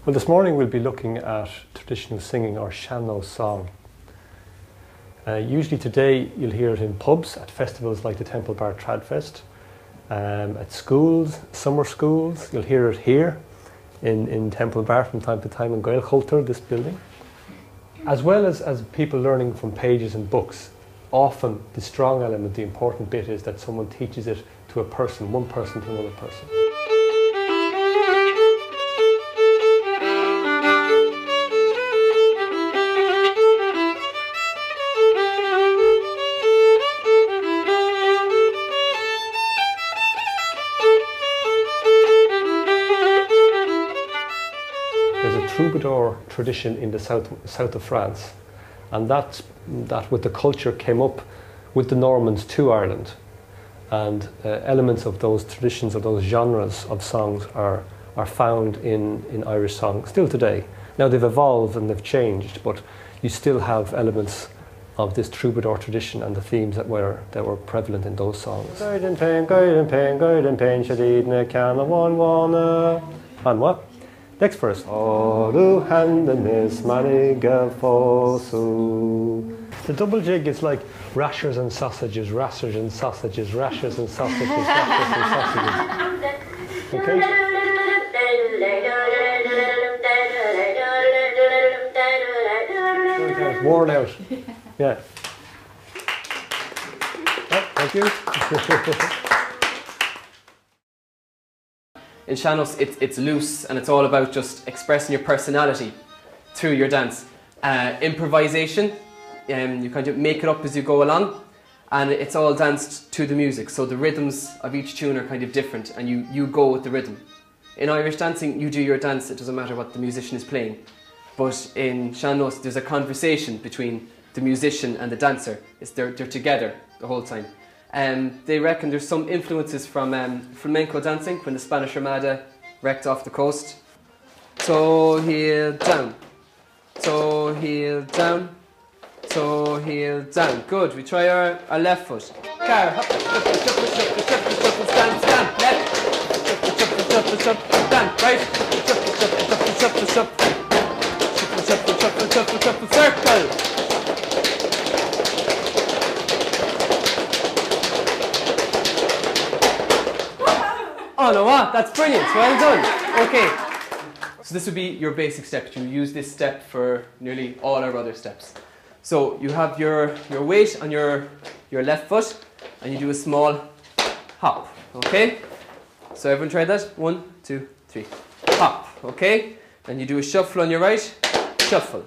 Well, this morning we'll be looking at traditional singing or Sean-nós song. Usually today you'll hear it in pubs, at festivals like the Temple Bar Tradfest, at schools, summer schools. You'll hear it here in Temple Bar from time to time in Gaelchultúr, this building. As well as people learning from pages and books, often the strong element, the important bit is that someone teaches it to a person, one person to another person. There's a troubadour tradition in the south of France, and that with the culture came up with the Normans to Ireland, and elements of those traditions, of those genres of songs are found in Irish song still today. Now they've evolved and they've changed, but you still have elements of this troubadour tradition and the themes that were prevalent in those songs. And what? Next verse. The double jig is like rashers and sausages, rashers and sausages, rashers and sausages, rashers and sausages. Okay? Okay, worn out. Yeah. Oh, thank you. In Sean-nós, it's loose and it's all about just expressing your personality through your dance. Improvisation, you kind of make it up as you go along, and it's all danced to the music, so the rhythms of each tune are kind of different and you go with the rhythm. In Irish dancing, you do your dance, it doesn't matter what the musician is playing. But in Sean-nós, there's a conversation between the musician and the dancer. They're together the whole time. They reckon there's some influences from flamenco dancing when the Spanish Armada wrecked off the coast. Toe, heel, down. Toe, heel, down. Toe, heel, down. Good. We try our left foot. Car. Hop, shuffle, shuffle, shuffle, shuffle, shuffle, stand, stand. Left. Shuffle, shuffle, shuffle, shuffle, stand. Right. Shuffle, shuffle, shuffle, shuffle, shuffle. Shuffle, shuffle, shuffle, shuffle, shuffle, circle. Oh no, what? That's brilliant, well done. Okay, so this would be your basic step. You use this step for nearly all our other steps. So you have your weight on your left foot and you do a small hop, okay? So everyone try that? 1, 2, 3. Hop, okay? Then you do a shuffle on your right, shuffle,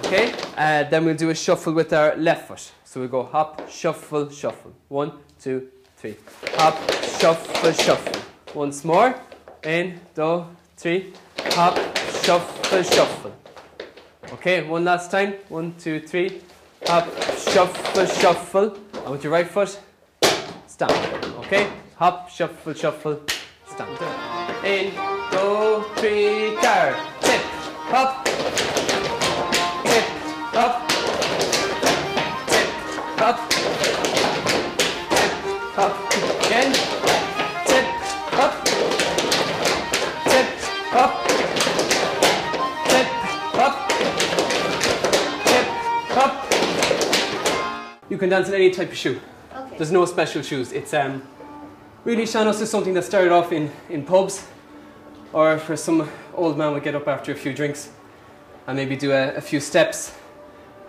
okay? Then we'll do a shuffle with our left foot. So we'll go hop, shuffle, shuffle. 1, 2, 3. Hop, shuffle, shuffle. Once more. 1, 2, 3. Hop, shuffle, shuffle. Okay, one last time. 1, 2, 3. Hop, shuffle, shuffle. And with your right foot, stamp. Okay? Hop, shuffle, shuffle, stamp. 1, 2, 3, car. Tip, hop. Tip, hop. Tip, hop. Tip, hop. Again. Tip, hop. Tip, hop. Tip, hop. Tip, hop. You can dance in any type of shoe. Okay. There's no special shoes. It's really Sean-nós is something that started off in pubs, or for some old man would get up after a few drinks and maybe do a few steps.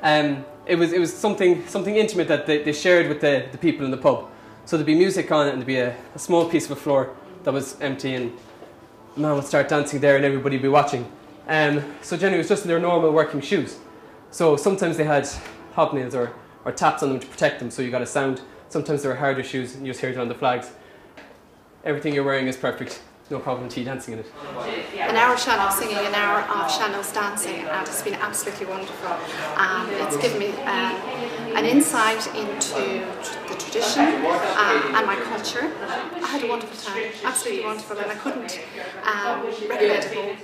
It was something intimate that they shared with the people in the pub. So there'd be music on it and there'd be a small piece of a floor that was empty, and the man would start dancing there and everybody would be watching. So generally it was just in their normal working shoes. So sometimes they had hobnails or taps on them to protect them so you got a sound. Sometimes there were harder shoes and you just heard it on the flags. Everything you're wearing is perfect. No problem to you dancing in it. An hour of Sean-nós singing, an hour of Sean-nós dancing, and it's been absolutely wonderful. It's given me an insight into the tradition and my culture. I had a wonderful time, absolutely wonderful, and I couldn't recommend it more.